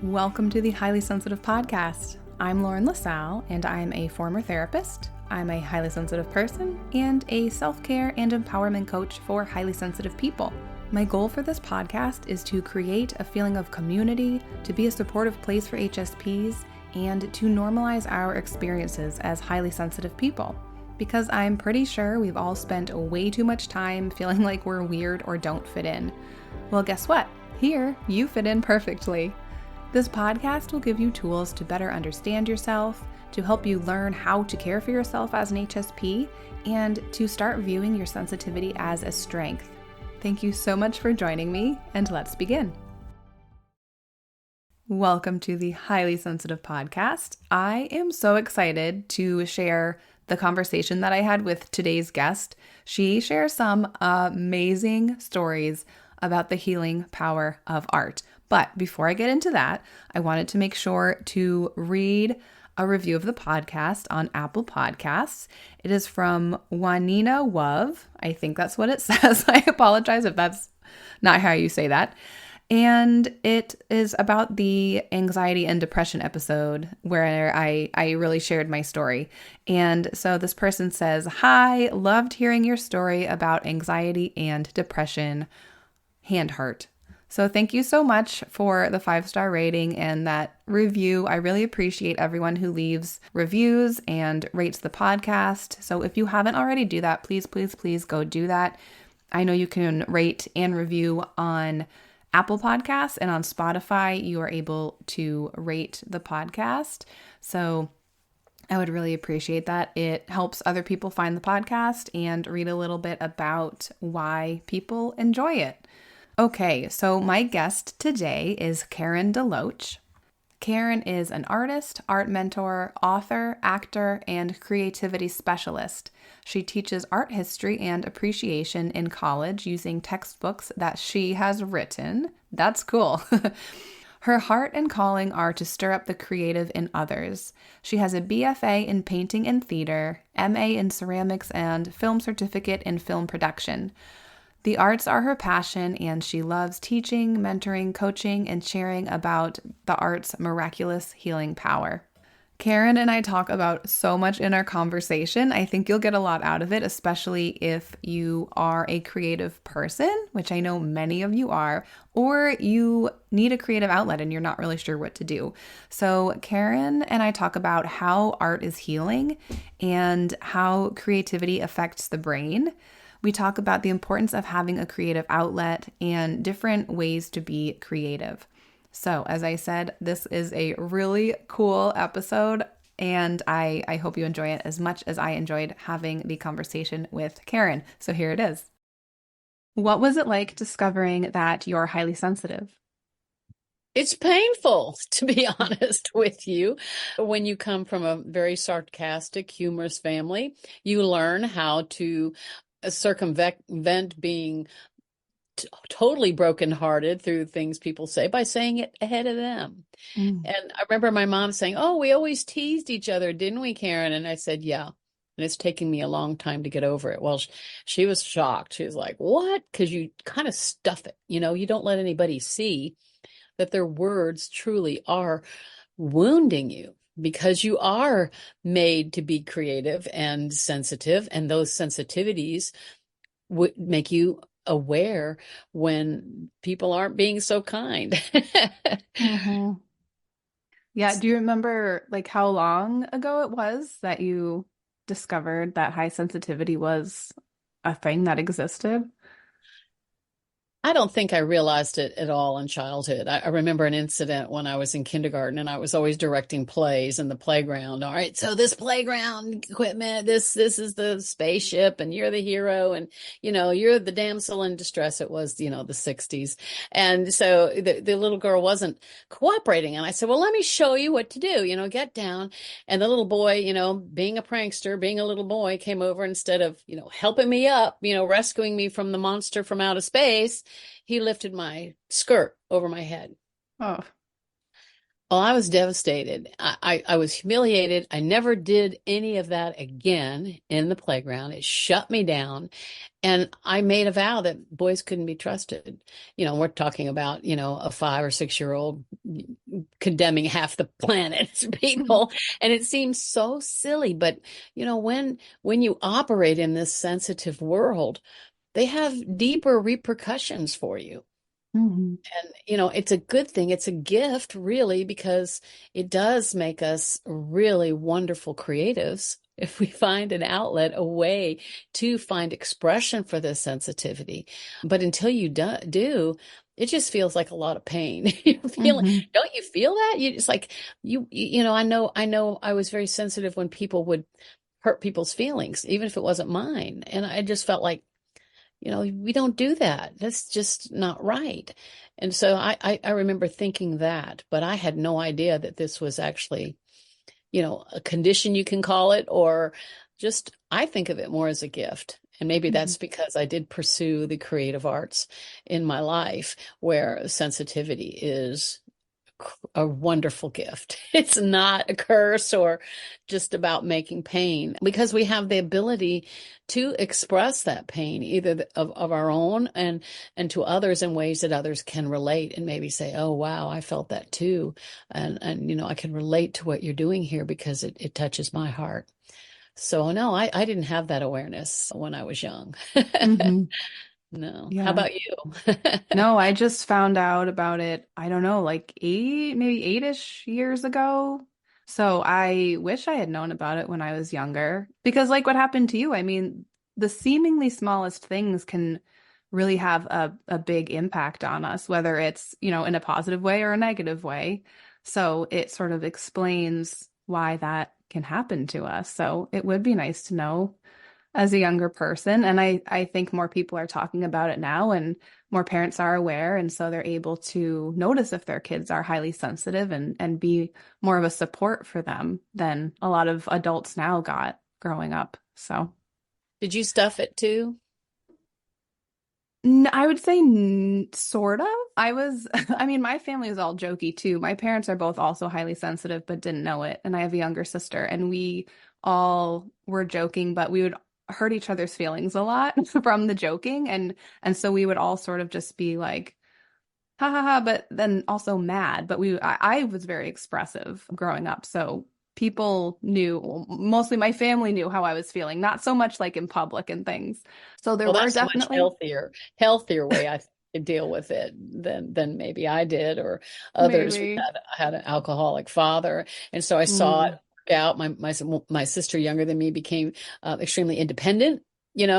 Welcome to the Highly Sensitive Podcast. I'm Lauren LaSalle, and I'm a former therapist. I'm a highly sensitive person and a self-care and empowerment coach for highly sensitive people. My goal for this podcast is to create a feeling of community, to be a supportive place for HSPs, and to normalize our experiences as highly sensitive people. Because I'm pretty sure we've all spent way too much time feeling like we're weird or don't fit in. Well, guess what? Here, you fit in perfectly. This podcast will give you tools to better understand yourself, to help you learn how to care for yourself as an HSP, and to start viewing your sensitivity as a strength. Thank you so much for joining me, and let's begin. Welcome to the Highly Sensitive Podcast. I am so excited to share the conversation that I had with today's guest. She shares some amazing stories about the healing power of art. But before I get into that, I wanted to make sure to read a review of the podcast on Apple Podcasts. It is from Juanina Wove. I think that's what it says. I apologize if that's not how you say that. And it is about the anxiety and depression episode where I really shared my story. And so this person says, "Hi, loved hearing your story about anxiety and depression. Hand heart." So thank you so much for the 5-star rating and that review. I really appreciate everyone who leaves reviews and rates the podcast. So if you haven't already do that, please, please, please go do that. I know you can rate and review on Apple Podcasts, and on Spotify, you are able to rate the podcast. So I would really appreciate that. It helps other people find the podcast and read a little bit about why people enjoy it. Okay, so my guest today is Karen DeLoach. Karen is an artist, art mentor, author, actor, and creativity specialist. She teaches art history and appreciation in college using textbooks that she has written. That's cool. Her heart and calling are to stir up the creative in others. She has a BFA in painting and theater, MA in ceramics, and film certificate in film production. The arts are her passion, and she loves teaching, mentoring, coaching, and sharing about the art's miraculous healing power. Karen and I talk about so much in our conversation. I think you'll get a lot out of it, especially if you are a creative person, which I know many of you are, or you need a creative outlet and you're not really sure what to do. So Karen and I talk about how art is healing and how creativity affects the brain. We talk about the importance of having a creative outlet and different ways to be creative. So, as I said, this is a really cool episode, and I hope you enjoy it as much as I enjoyed having the conversation with Karen. So here it is. What was it like discovering that you're highly sensitive? It's painful, to be honest with you. When you come from a very sarcastic, humorous family, you learn how to circumvent being totally brokenhearted through things people say by saying it ahead of them. And I remember my mom saying, "Oh, we always teased each other, didn't we, Karen?" And I said, "Yeah." And it's taken me a long time to get over it. Well, she was shocked. She was like, "What?" Because you kind of stuff it. You don't let anybody see that their words truly are wounding you, because you are made to be creative and sensitive, and those sensitivities would make you aware when people aren't being so kind. Mm-hmm. Yeah. Do you remember how long ago it was that you discovered that high sensitivity was a thing that existed? I don't think I realized it at all in childhood. I remember an incident when I was in kindergarten, and I was always directing plays in the playground. All right, so this playground equipment, this is the spaceship, and you're the hero, and you're the damsel in distress. It was the 60s, and so the little girl wasn't cooperating, and I said, "Well, let me show you what to do. Get down." And the little boy, being a prankster, being a little boy, came over. Instead of helping me up, rescuing me from the monster from outer space, he lifted my skirt over my head. Oh, Oh, I was devastated. I was humiliated. I never did any of that again in the playground. It shut me down. And I made a vow that boys couldn't be trusted. We're talking about, a 5 or 6 year old condemning half the planet's people. And it seems so silly. But, when you operate in this sensitive world, they have deeper repercussions for you. Mhm. And, it's a good thing. It's a gift, really, because it does make us really wonderful creatives if we find an outlet, a way to find expression for this sensitivity. But until you do, it just feels like a lot of pain. Mhm. Don't you feel that? It's like I know I was very sensitive when people would hurt people's feelings, even if it wasn't mine. And I just felt like, we don't do that. That's just not right. And so I remember thinking that, but I had no idea that this was actually, a condition you can call it, or just, I think of it more as a gift. And maybe Mhm. that's because I did pursue the creative arts in my life, where sensitivity is a wonderful gift. It's not a curse or just about making pain, because we have the ability to express that pain, either of our own and to others, in ways that others can relate and maybe say, oh, wow, I felt that too. And I can relate to what you're doing here because it touches my heart. So no, I didn't have that awareness when I was young. Mhm. No. How Yeah. about you? No, I just found out about it, I don't know, like maybe 8-ish years ago. So I wish I had known about it when I was younger. Because, like what happened to you, I mean, the seemingly smallest things can really have a big impact on us, whether it's, in a positive way or a negative way. So it sort of explains why that can happen to us. So it would be nice to know as a younger person. And I think more people are talking about it now and more parents are aware. And so they're able to notice if their kids are highly sensitive and be more of a support for them than a lot of adults now got growing up. So Did you stuff it too? I would say sort of. I mean, my family is all jokey too. My parents are both also highly sensitive, but didn't know it. And I have a younger sister, and we all were joking, but we would hurt each other's feelings a lot from the joking. And so we would all sort of just be like, ha ha ha, but then also mad. But I was very expressive growing up. So people knew, well, mostly my family knew how I was feeling, not so much like in public and things. So there Well, were that's a much definitely, healthier way, I think, to deal with it than maybe I did, or others. We maybe. had an alcoholic father, and so I saw it Mm. work out. My sister, younger than me, became extremely independent.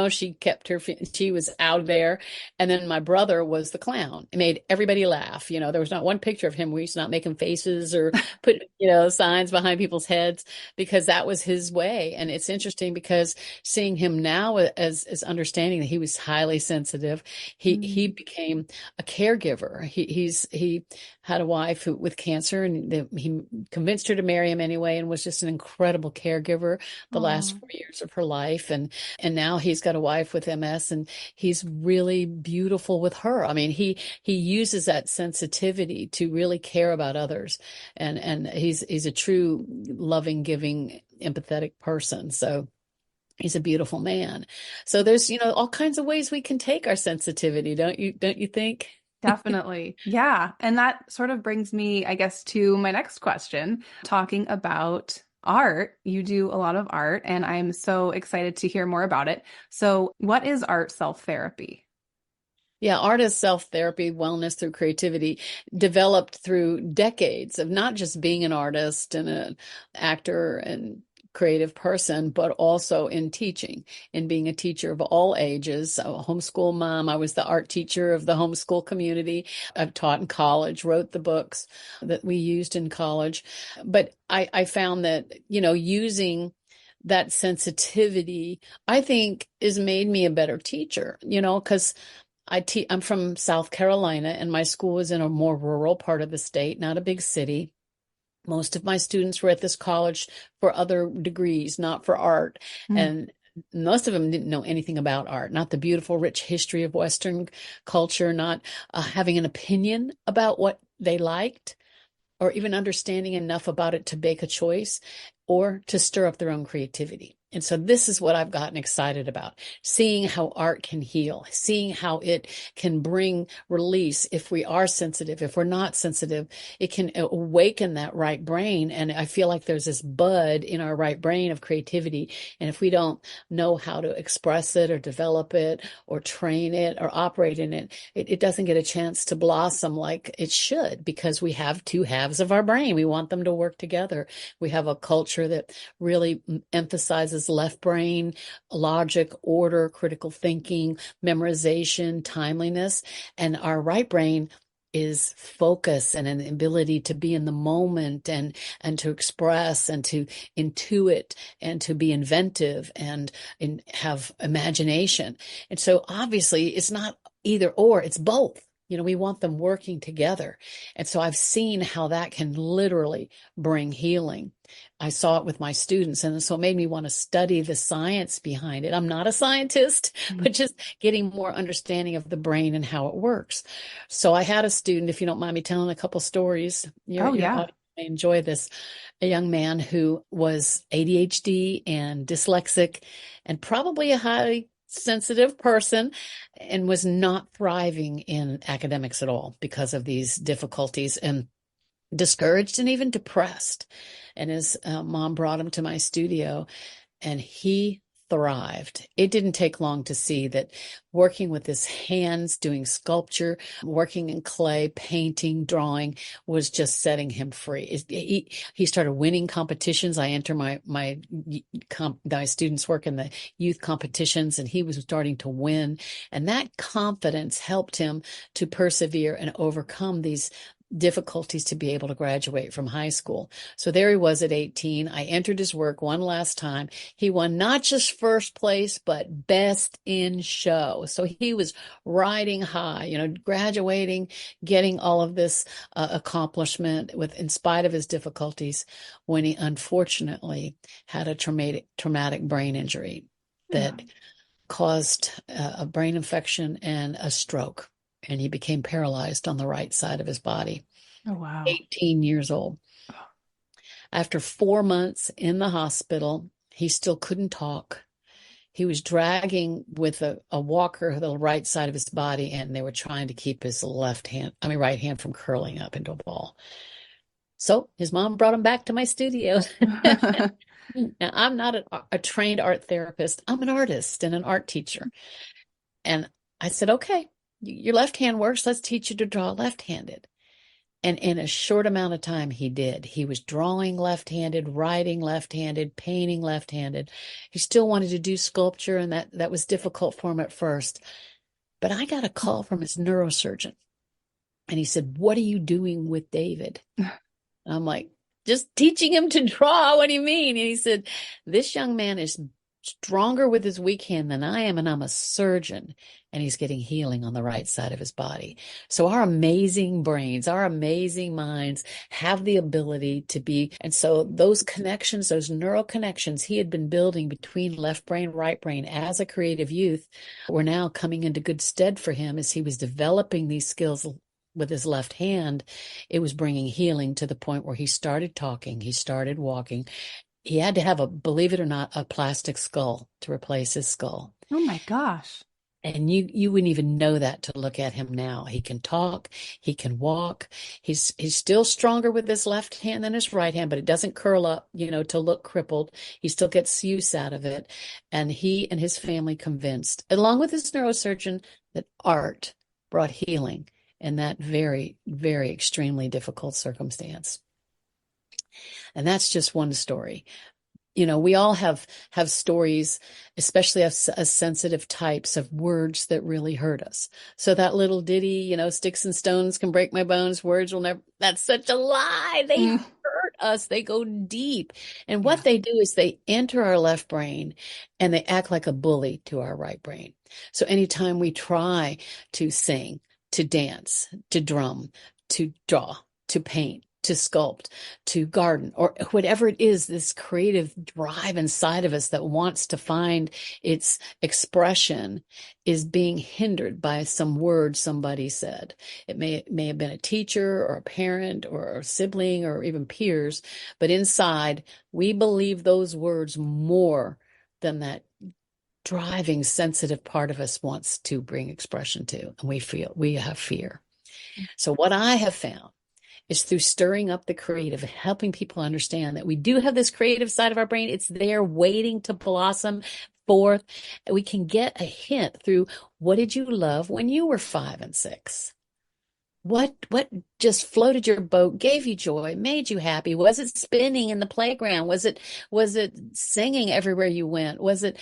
She kept she was out there. And then my brother was the clown. It made everybody laugh. There was not one picture of him where he's not making faces or put, signs behind people's heads, because that was his way. And it's interesting because seeing him now as understanding that he was highly sensitive, he Mm. became a caregiver. He had a wife with cancer, and he convinced her to marry him anyway, and was just an incredible caregiver the last Oh. 4 years of her life. And now he's got a wife with MS, and he's really beautiful with her. I mean, he uses that sensitivity to really care about others, and he's a true loving, giving, empathetic person. So he's a beautiful man. So there's, all kinds of ways we can take our sensitivity, don't you think? Definitely. Yeah. And that sort of brings me, I guess, to my next question, talking about art. You do a lot of art, and I'm so excited to hear more about it. So, what is art self-therapy? Yeah, art is self-therapy, wellness through creativity, developed through decades of not just being an artist and an actor and creative person, but also in teaching, in being a teacher of all ages. A homeschool mom. I was the art teacher of the homeschool community. I've taught in college, wrote the books that we used in college. But I found that, using that sensitivity, I think, has made me a better teacher, because I'm from South Carolina, and my school was in a more rural part of the state, not a big city. Most of my students were at this college for other degrees, not for art. Mm. And most of them didn't know anything about art, not the beautiful, rich history of Western culture, not having an opinion about what they liked. or even understanding enough about it to make a choice or to stir up their own creativity. And so this is what I've gotten excited about, seeing how art can heal, seeing how it can bring release if we are sensitive. If we're not sensitive, it can awaken that right brain. And I feel like there's this bud in our right brain of creativity. And if we don't know how to express it or develop it or train it or operate in it, it doesn't get a chance to blossom like it should, because we have two halves of our brain. We want them to work together. We have a culture that really emphasizes left brain, logic, order, critical thinking, memorization, timeliness, and our right brain is focus and an ability to be in the moment and to express and to intuit and to be inventive and have imagination. And so obviously it's not either or, it's both. We want them working together. And so I've seen how that can literally bring healing. I saw it with my students. And so it made me want to study the science behind it. I'm not a scientist, but just getting more understanding of the brain and how it works. So I had a student, if you don't mind me telling a couple stories, Oh, your yeah. audience may enjoy this. A young man who was ADHD and dyslexic and probably a highly sensitive person and was not thriving in academics at all because of these difficulties, and discouraged and even depressed. And his mom brought him to my studio, and he thrived. It didn't take long to see that working with his hands, doing sculpture, working in clay, painting, drawing was just setting him free. He started winning competitions. I enter my students work in the youth competitions, and he was starting to win. And that confidence helped him to persevere and overcome these difficulties to be able to graduate from high school. So there he was at 18. I entered his work one last time. He won not just first place, but best in show. So he was riding high, graduating, getting all of this accomplishment in spite of his difficulties, when he unfortunately had a traumatic brain injury that caused a brain infection and a stroke. And he became paralyzed on the right side of his body. Oh, wow. 18 years old. After 4 months in the hospital, he still couldn't talk. He was dragging with a walker the right side of his body, and they were trying to keep his right hand from curling up into a ball. So his mom brought him back to my studio. Now, I'm not a trained art therapist. I'm an artist and an art teacher. And I said, okay, your left hand works. Let's teach you to draw left-handed. And in a short amount of time, he did. He was drawing left-handed, writing left-handed, painting left-handed. He still wanted to do sculpture, and that was difficult for him at first. But I got a call from his neurosurgeon, and he said, "What are you doing with David?" And I'm like, "Just teaching him to draw. What do you mean?" And he said, "This young man is stronger with his weak hand than I am, and I'm a surgeon, and he's getting healing on the right side of his body." So our amazing brains, our amazing minds have the ability to be, and so those connections, those neural connections he had been building between left brain, right brain as a creative youth were now coming into good stead for him as he was developing these skills with his left hand. It was bringing healing to the point where he started talking, he started walking. He had to have believe it or not, a plastic skull to replace his skull. Oh my gosh. And you wouldn't even know that to look at him now. He can talk, he can walk. He's still stronger with his left hand than his right hand, but it doesn't curl up, to look crippled. He still gets use out of it. And he and his family convinced, along with his neurosurgeon, that art brought healing in that very, very extremely difficult circumstance. And that's just one story. We all have stories, especially as sensitive types, of words that really hurt us. So that little ditty, sticks and stones can break my bones, words will never, that's such a lie. They hurt us. They go deep. And what they do is they enter our left brain and they act like a bully to our right brain. So anytime we try to sing, to dance, to drum, to draw, to paint, to sculpt, to garden, or whatever it is, this creative drive inside of us that wants to find its expression is being hindered by some word somebody said. It may have been a teacher or a parent or a sibling or even peers, but inside we believe those words more than that driving sensitive part of us wants to bring expression to, and we have fear. So what I have found is through stirring up the creative, helping people understand that we do have this creative side of our brain. It's there waiting to blossom forth. We can get a hint through, what did you love when you were 5 and 6? What just floated your boat, gave you joy, made you happy? Was it spinning in the playground? Was it singing everywhere you went? Was it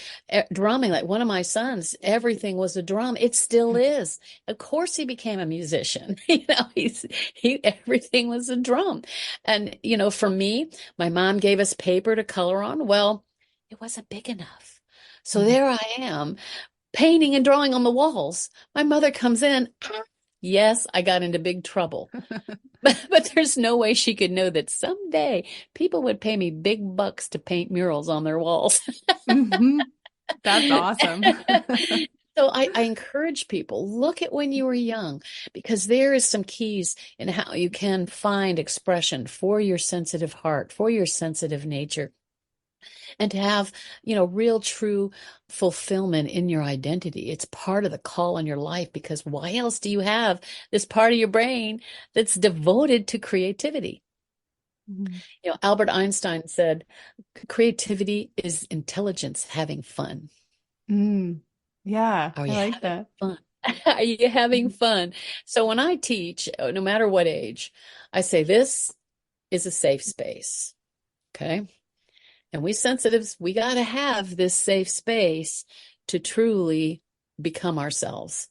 drumming? Like one of my sons, everything was a drum. It still is. Of course, he became a musician. Everything was a drum. And for me, my mom gave us paper to color on. Well, it wasn't big enough. So there I am, painting and drawing on the walls. My mother comes in. Yes, I got into big trouble, but there's no way she could know that someday people would pay me big bucks to paint murals on their walls. Mm-hmm. That's awesome. So I encourage people, look at when you were young, because there is some keys in how you can find expression for your sensitive heart, for your sensitive nature, and to have, real true fulfillment in your identity. It's part of the call in your life, because why else do you have this part of your brain that's devoted to creativity? Mm-hmm. Albert Einstein said, creativity is intelligence having fun. Yeah, Are I you like having that. fun? Are you having fun? So when I teach, no matter what age, I say, this is a safe space. Okay. And we sensitives, we got to have this safe space to truly become ourselves.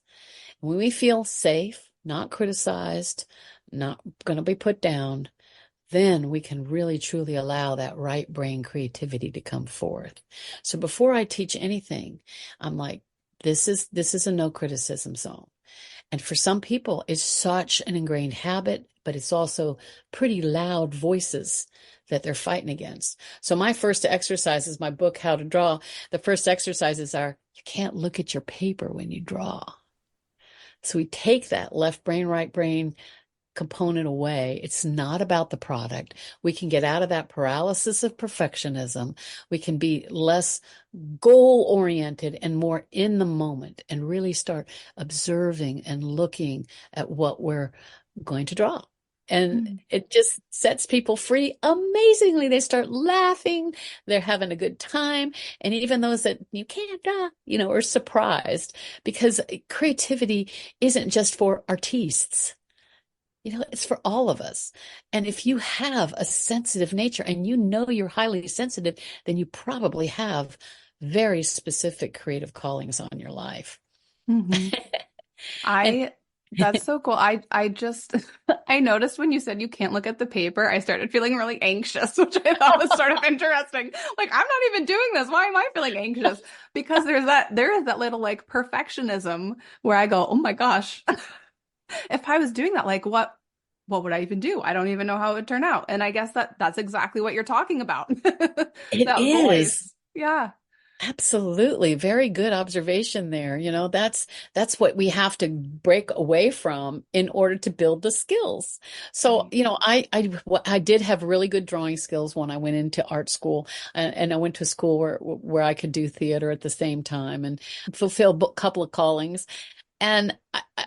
When we feel safe, not criticized, not going to be put down, then we can really truly allow that right brain creativity to come forth. So before I teach anything, I'm like, this is a no criticism zone. And for some people, it's such an ingrained habit, but it's also pretty loud voices that they're fighting against. So my first exercises, my book, How to Draw, the first exercises are, you can't look at your paper when you draw. So we take that left brain, right brain component away. It's not about the product. We can get out of that paralysis of perfectionism. We can be less goal oriented and more in the moment, and really start observing and looking at what we're going to draw. And it just sets people free amazingly. They start laughing. They're having a good time. And even those that you can't draw, are surprised, because creativity isn't just for artists. It's for all of us. And if you have a sensitive nature and you're highly sensitive, then you probably have very specific creative callings on your life. Mm-hmm. And That's so cool. I just, I noticed when you said you can't look at the paper, I started feeling really anxious, which I thought was sort of interesting. Like, I'm not even doing this. Why am I feeling anxious? Because there is that little like perfectionism where I go, oh my gosh, if I was doing that, like what would I even do? I don't even know how it would turn out. And I guess that's exactly what you're talking about. it That is. voice. Yeah. Absolutely. Very good observation there. That's what we have to break away from in order to build the skills. So, I did have really good drawing skills when I went into art school, and I went to a school where I could do theater at the same time and fulfill a couple of callings. And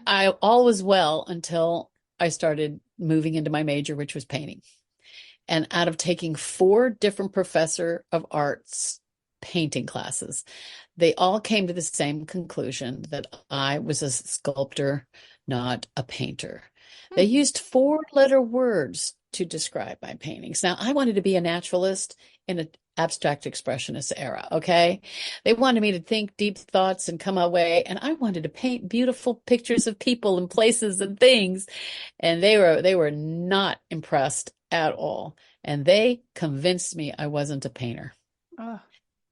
I all was well until I started moving into my major, which was painting. And out of taking 4 different professor of arts painting classes, they all came to the same conclusion, that I was a sculptor, not a painter. They used 4-letter words to describe my paintings. Now, I wanted to be a naturalist in an abstract expressionist era, okay? They wanted me to think deep thoughts and come away, and I wanted to paint beautiful pictures of people and places and things, and they were not impressed at all. And they convinced me I wasn't a painter. Oh.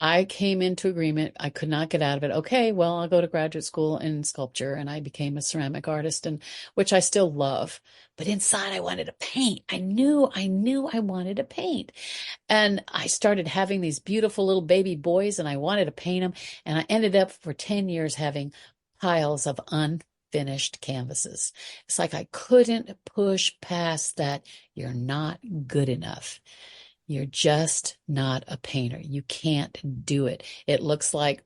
I came into agreement. I could not get out of it. Okay, well, I'll go to graduate school in sculpture, and I became a ceramic artist, and which I still love. But inside, I wanted to paint. I knew I wanted to paint. And I started having these beautiful little baby boys, and I wanted to paint them. And I ended up for 10 years having piles of unfinished canvases. It's like I couldn't push past that. You're not good enough. You're just not a painter. You can't do it. It looks like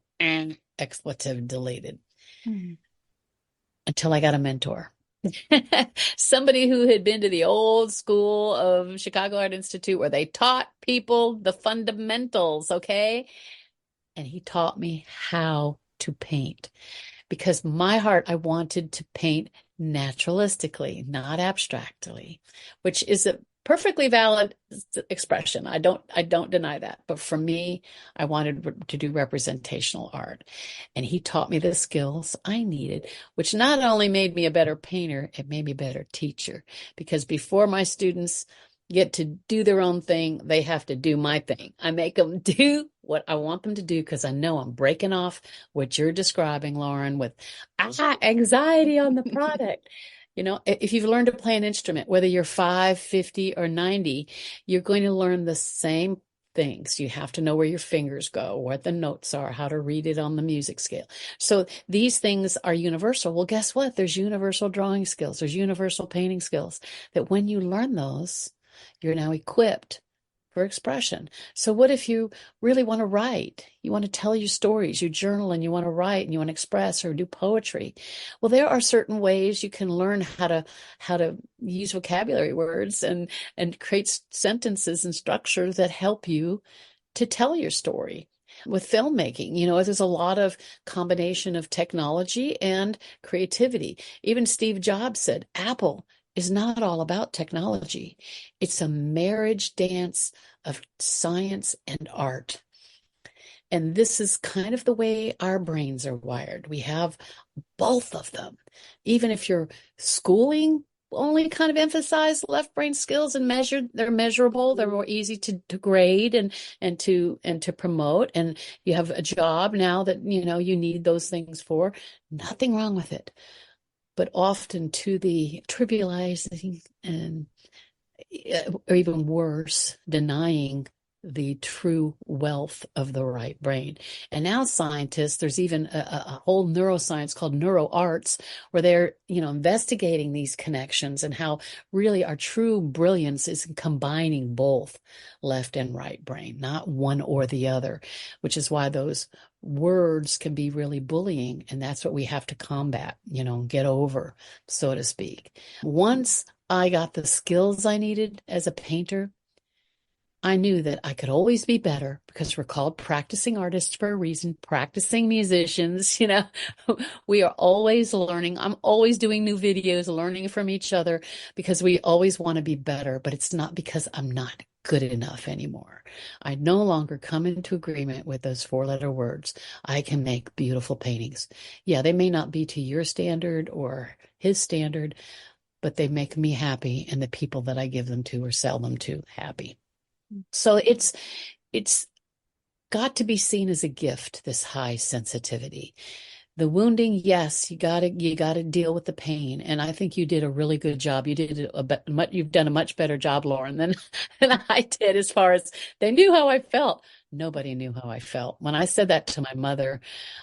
expletive deleted Mm. until I got a mentor. Somebody who had been to the old school of Chicago Art Institute where they taught people the fundamentals, okay? And he taught me how to paint because my heart, I wanted to paint naturalistically, not abstractly, which is a perfectly valid expression. I don't deny that. But for me, I wanted to do representational art. And he taught me the skills I needed, which not only made me a better painter, it made me a better teacher. Because before my students get to do their own thing, they have to do my thing. I make them do what I want them to do because I know I'm breaking off what you're describing, Lauren, with anxiety on the product. You know, if you've learned to play an instrument, whether you're 5, 50, or 90, you're going to learn the same things. You have to know where your fingers go, what the notes are, how to read it on the music scale. So these things are universal. Well, guess what? There's universal drawing skills. There's universal painting skills that when you learn those, you're now equipped for expression. So what if you really want to write? You want to tell your stories, you journal and you want to write and you want to express or do poetry. Well, there are certain ways you can learn how to use vocabulary words and create sentences and structures that help you to tell your story. With filmmaking, you know, there's a lot of combination of technology and creativity. Even Steve Jobs said, Apple is not all about technology. It's a marriage dance of science and art. And this is kind of the way our brains are wired. We have both of them. Even if you're schooling, only kind of emphasize left brain skills and they're measurable, they're more easy to grade and to promote. And you have a job now that you know you need those things for. Nothing wrong with it. But often to the trivializing and or even worse, denying the true wealth of the right brain. And now scientists, there's even a whole neuroscience called neuroarts, where they're, you know, investigating these connections and how really our true brilliance is combining both left and right brain, not one or the other, which is why those words can be really bullying. And that's what we have to combat, you know, get over, so to speak. Once I got the skills I needed as a painter, I knew that I could always be better because we're called practicing artists for a reason, practicing musicians, you know, we are always learning. I'm always doing new videos, learning from each other because we always want to be better, but it's not because I'm not good enough anymore. I no longer come into agreement with those 4-letter words. I can make beautiful paintings. Yeah, they may not be to your standard or his standard, but they make me happy and the people that I give them to or sell them to happy. So it's got to be seen as a gift, this high sensitivity. The wounding, yes, you got to deal with the pain, and I think you did a really good job. You've done a much better job, Lauren, than I did as far as they knew how I felt. Nobody knew how I felt. When I said that to my mother,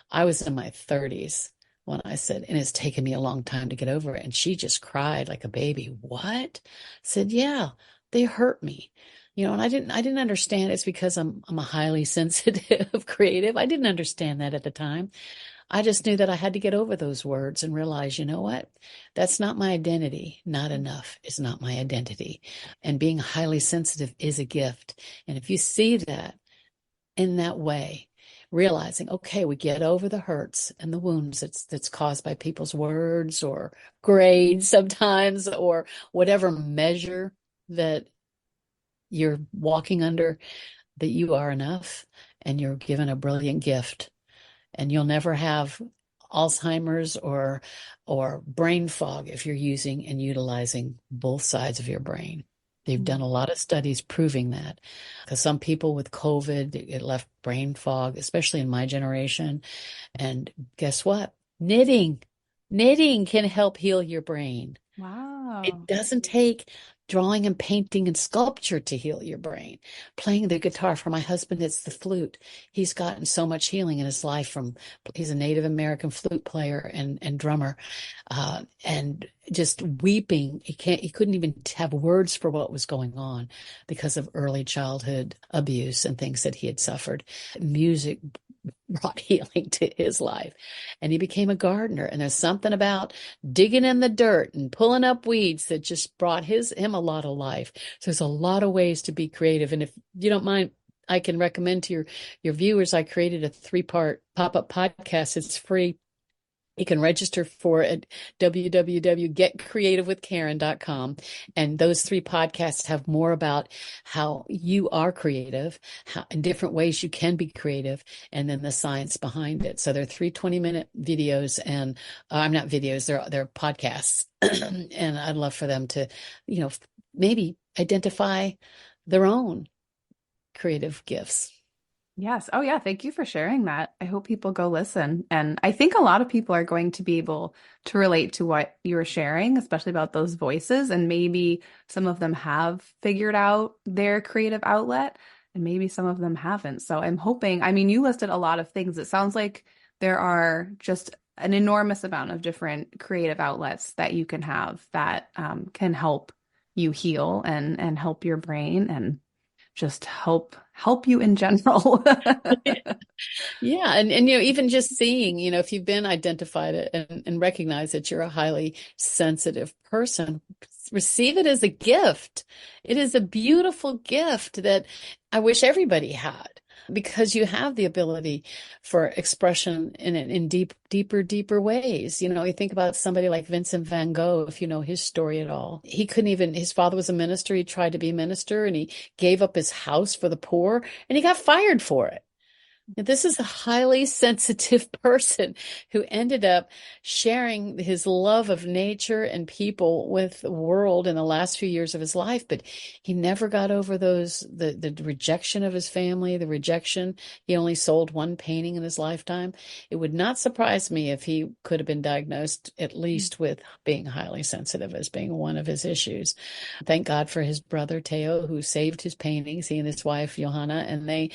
I was in my 30s when I said, and it's taken me a long time to get over it, and she just cried like a baby. What? I said, yeah, they hurt me. You know, and I didn't understand it's because I'm a highly sensitive creative. I didn't understand that at the time. I just knew that I had to get over those words and realize, you know what? That's not my identity. Not enough is not my identity. And being highly sensitive is a gift. And if you see that in that way, realizing, okay, we get over the hurts and the wounds that's caused by people's words or grades sometimes or whatever measure that you're walking under, that you are enough and you're given a brilliant gift and you'll never have Alzheimer's or brain fog if you're using and utilizing both sides of your brain. They've Mm. done a lot of studies proving that. Because some people with COVID, it left brain fog, especially in my generation. And guess what? Knitting. Knitting can help heal your brain. It Wow. doesn't take drawing and painting and sculpture to heal your brain. Playing the guitar for my husband, it's the flute. He's gotten so much healing in his life from, he's a Native American flute player and drummer, and just weeping. He couldn't even have words for what was going on because of early childhood abuse and things that he had suffered. Music brought healing to his life. And he became a gardener. And there's something about digging in the dirt and pulling up weeds that just brought him a lot of life. So there's a lot of ways to be creative. And if you don't mind, I can recommend to your viewers, I created a 3-part pop-up podcast. It's free. You can register for it at www.getcreativewithkaren.com. And those 3 podcasts have more about how you are creative, how in different ways you can be creative, and then the science behind it. So they're 3 20-minute videos, and I'm not videos, they're podcasts. And I'd love for them to, maybe identify their own creative gifts. Yes. Oh, yeah. Thank you for sharing that. I hope people go listen. And I think a lot of people are going to be able to relate to what you were sharing, especially about those voices. And maybe some of them have figured out their creative outlet, and maybe some of them haven't. So I'm hoping, I mean, you listed a lot of things. It sounds like there are just an enormous amount of different creative outlets that you can have that can help you heal and help your brain and just help you in general. Yeah, and even just seeing, if you've been identified and recognize that you're a highly sensitive person, receive it as a gift. It is a beautiful gift that I wish everybody had, because you have the ability for expression in deeper ways. You think about somebody like Vincent van Gogh, if you know his story at all. He couldn't even, his father was a minister. He tried to be a minister and he gave up his house for the poor and he got fired for it. This is a highly sensitive person who ended up sharing his love of nature and people with the world in the last few years of his life. But he never got over the rejection of his family, the rejection. He only sold 1 painting in his lifetime. It would not surprise me if he could have been diagnosed at least with being highly sensitive as being one of his issues. Thank God for his brother Teo, who saved his paintings, he and his wife Johanna, and they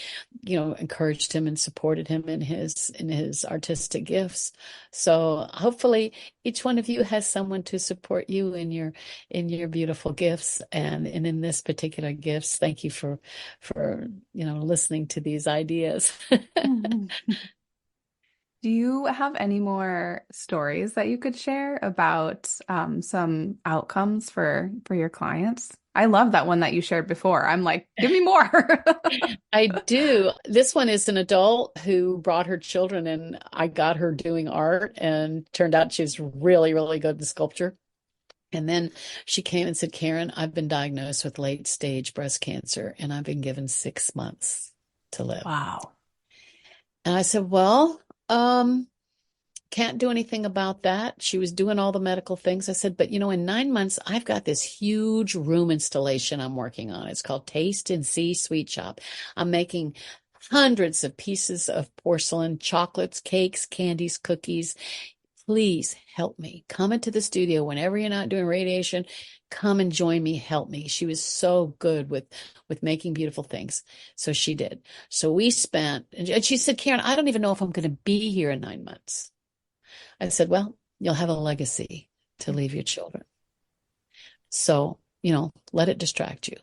encouraged him and supported him in his artistic gifts. So hopefully each one of you has someone to support you in your beautiful gifts and in this particular gifts. Thank you for listening to these ideas. Do you have any more stories that you could share about some outcomes for your clients? I love that one that you shared before. I'm like, give me more. I do. This one is an adult who brought her children, and I got her doing art, and turned out she's really, really good in sculpture. And then she came and said, Karen, I've been diagnosed with late stage breast cancer, and I've been given 6 months to live. Wow. And I said, well, can't do anything about that. She was doing all the medical things. I said, but in 9 months, I've got this huge room installation I'm working on. It's called Taste and See Sweet Shop. I'm making hundreds of pieces of porcelain, chocolates, cakes, candies, cookies. Please help me. Come into the studio whenever you're not doing radiation. Come and join me. Help me. She was so good with making beautiful things. So she did. So we spent, and she said, Karen, I don't even know if I'm going to be here in 9 months. I said, well, you'll have a legacy to leave your children. So, let it distract you.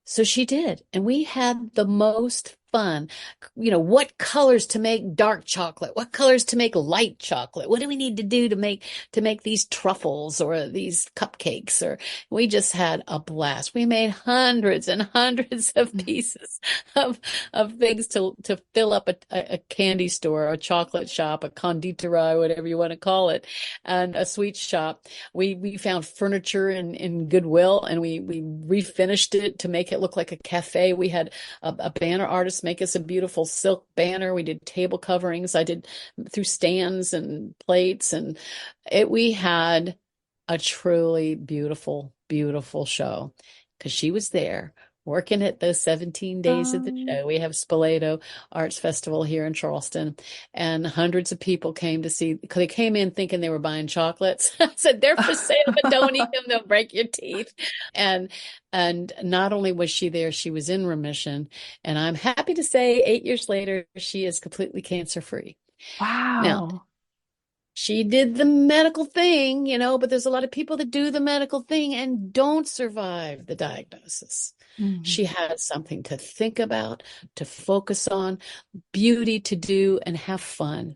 So she did. And we had the most fun. What colors to make dark chocolate? What colors to make light chocolate? What do we need to do to make these truffles or these cupcakes? Or we just had a blast. We made hundreds and hundreds of pieces of things to fill up a candy store, a chocolate shop, a conditorei, whatever you want to call it, and a sweet shop. We found furniture in Goodwill, and we refinished it to make it look like a cafe. We had a banner artist make us a beautiful silk banner. We did table coverings. I did through stands and plates, and we had a truly beautiful, beautiful show. because she was there working at those 17 days of the Um, show. We have Spoleto Arts Festival here in Charleston, and hundreds of people came to see. They came in thinking they were buying chocolates. I said, they're for sale, but don't eat them. They'll break your teeth. And and not only was she there, she was in remission. And I'm happy to say 8 years later, she is completely cancer free. Now, wow. she did the medical thing, but there's a lot of people that do the medical thing and don't survive the diagnosis. Mhm. She had something to think about, to focus on, beauty to do, and have fun.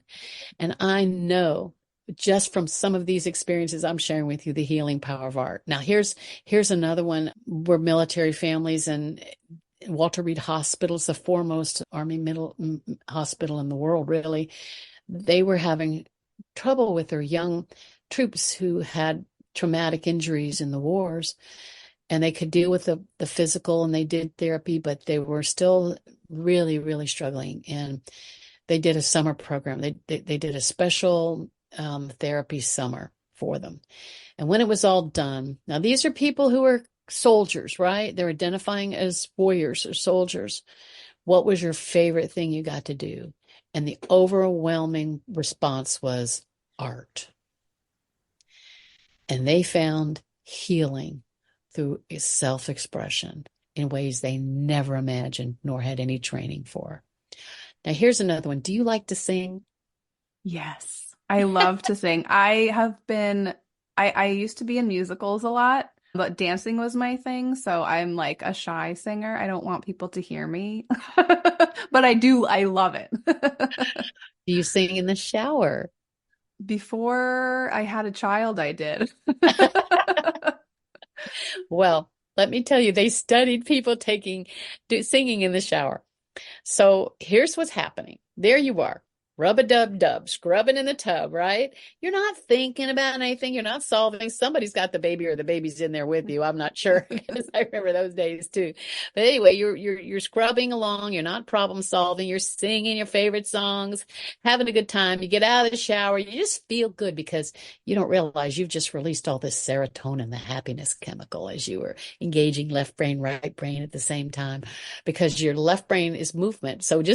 And I know just from some of these experiences I'm sharing with you, the healing power of art. Now, here's another one. We're military families, and Walter Reed Hospital is the foremost Army middle hospital in the world, really. They were having trouble with their young troops who had traumatic injuries in the wars, and they could deal with the physical, and they did therapy, but they were still really, really struggling. And they did a summer program. They did a special therapy summer for them. And when it was all done, now these are people who are soldiers, right? They're identifying as warriors or soldiers. What was your favorite thing you got to do? And the overwhelming response was art. And they found healing through self-expression in ways they never imagined nor had any training for. Now, here's another one. Do you like to sing? Yes. I love to sing. I used to be in musicals a lot, but dancing was my thing. So I'm like a shy singer. I don't want people to hear me, but I love it. Do you sing in the shower? Before I had a child, I did. Well, let me tell you, they studied people singing in the shower. So here's what's happening. There you are, rub-a-dub-dub, scrubbing in the tub, right? You're not thinking about anything. You're not solving. Somebody's got the baby or the baby's in there with you. I'm not sure because I remember those days too. But anyway, you're scrubbing along. You're not problem solving. You're singing your favorite songs, having a good time. You get out of the shower. You just feel good because you don't realize you've just released all this serotonin, the happiness chemical, as you were engaging left brain, right brain at the same time, because your left brain is movement. So just